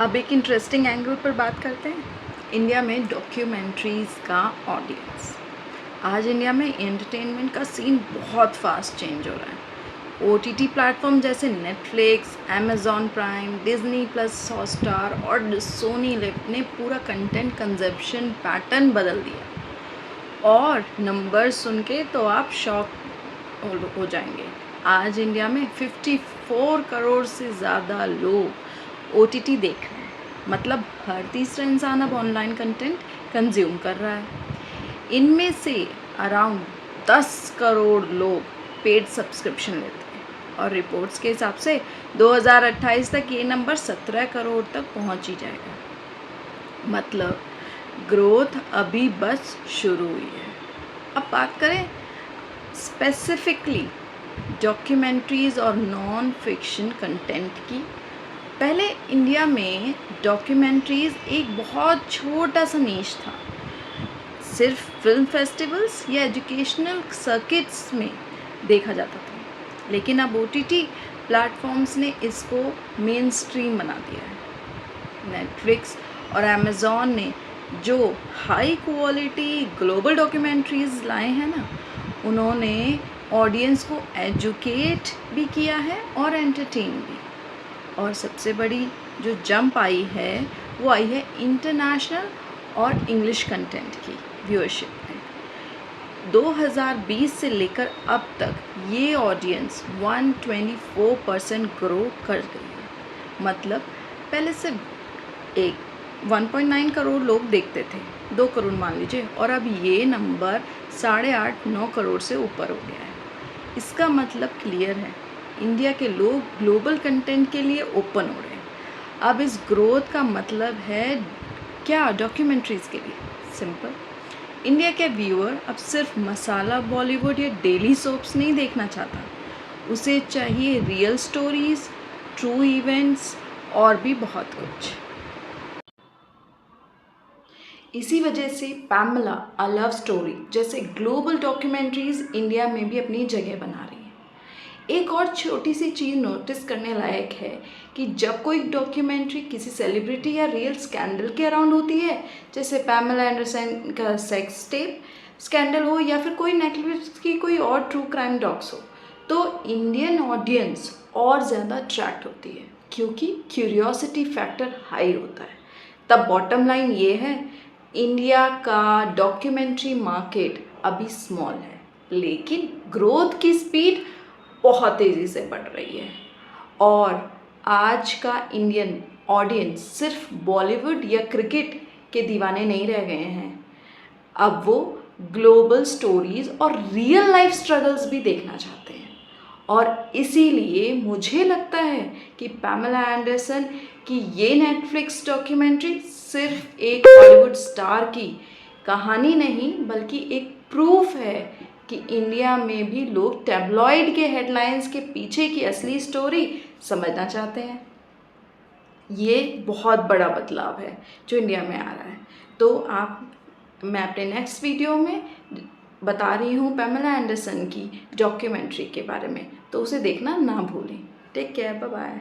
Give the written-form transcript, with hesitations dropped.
अब एक interesting angle पर बात करते हैं, इंडिया में डॉक्यूमेंट्रीज़ का ऑडियंस। आज इंडिया में एंटरटेनमेंट का सीन बहुत फास्ट चेंज हो रहा है। ओटीटी प्लेटफॉर्म जैसे Netflix, Amazon prime, Disney plus, Hotstar और सोनी लिव ने पूरा कंटेंट कंजप्शन पैटर्न बदल दिया। और नंबर सुन के तो आप शॉक हो जाएंगे। आज इंडिया में 54 करोड़ से ज़्यादा लोग ओटीटी देख रहे हैं, मतलब हर तीसरा इंसान अब ऑनलाइन कंटेंट कंज्यूम कर रहा है। इनमें से अराउंड 10 करोड़ लोग पेड सब्सक्रिप्शन लेते हैं और रिपोर्ट्स के हिसाब से 2028 तक ये नंबर 17 करोड़ तक पहुंच ही जाएगा। मतलब ग्रोथ अभी बस शुरू हुई है। अब बात करें स्पेसिफिकली डॉक्यूमेंट्रीज़ और नॉन फिक्शन कंटेंट की। पहले इंडिया में डॉक्यूमेंट्रीज़ एक बहुत छोटा सा नीश था, सिर्फ फिल्म फेस्टिवल्स या एजुकेशनल सर्किट्स में देखा जाता था। लेकिन अब ओटीटी प्लेटफॉर्म्स ने इसको मेन स्ट्रीम बना दिया है। नेटफ्लिक्स और अमेज़ॉन ने जो हाई क्वालिटी ग्लोबल डॉक्यूमेंट्रीज़ लाए हैं ना, उन्होंने ऑडियंस को एजुकेट भी किया है और एंटरटेन भी। और सबसे बड़ी जो जंप आई है वो आई है इंटरनेशनल और इंग्लिश कंटेंट की व्यूअरशिप में। 2020 से लेकर अब तक ये ऑडियंस 124% ग्रो कर गई है। मतलब पहले से 1.9 करोड़ लोग देखते थे, 2 करोड़ मान लीजिए, और अब ये नंबर 8.5-9 करोड़ से ऊपर हो गया है। इसका मतलब क्लियर है, इंडिया के लोग ग्लोबल कंटेंट के लिए ओपन हो रहे हैं। अब इस ग्रोथ का मतलब है क्या डॉक्यूमेंट्रीज़ के लिए? सिंपल, इंडिया के व्यूअर अब सिर्फ मसाला बॉलीवुड या डेली सोप्स नहीं देखना चाहता, उसे चाहिए रियल स्टोरीज़, ट्रू इवेंट्स और भी बहुत कुछ। इसी वजह से पैमला अ लव स्टोरी जैसे ग्लोबल डॉक्यूमेंट्रीज़ इंडिया में भी अपनी जगह बना रही हैं। एक और छोटी सी चीज़ नोटिस करने लायक है कि जब कोई डॉक्यूमेंट्री किसी सेलिब्रिटी या रियल स्कैंडल के अराउंड होती है, जैसे पैमेला एंडरसन का सेक्स टेप स्कैंडल हो या फिर कोई नेटफ्लिक्स की कोई और ट्रू क्राइम डॉक्स हो, तो इंडियन ऑडियंस और ज़्यादा अट्रैक्ट होती है क्योंकि क्यूरियोसिटी फैक्टर हाई होता है। तब बॉटम लाइन ये है, इंडिया का डॉक्यूमेंट्री मार्केट अभी स्मॉल है, लेकिन ग्रोथ की स्पीड बहुत तेज़ी से बढ़ रही है। और आज का इंडियन ऑडियंस सिर्फ बॉलीवुड या क्रिकेट के दीवाने नहीं रह गए हैं, अब वो ग्लोबल स्टोरीज़ और रियल लाइफ स्ट्रगल्स भी देखना चाहते हैं। और इसीलिए मुझे लगता है कि पैमेला एंडरसन की ये नेटफ्लिक्स डॉक्यूमेंट्री सिर्फ एक बॉलीवुड स्टार की कहानी नहीं, बल्कि एक प्रूफ है कि इंडिया में भी लोग टैब्लॉइड के हेडलाइंस के पीछे की असली स्टोरी समझना चाहते हैं। ये बहुत बड़ा बदलाव है जो इंडिया में आ रहा है। तो मैं अपने नेक्स्ट वीडियो में बता रही हूँ पैमेला एंडरसन की डॉक्यूमेंट्री के बारे में, तो उसे देखना ना भूलें। Take care, bye bye.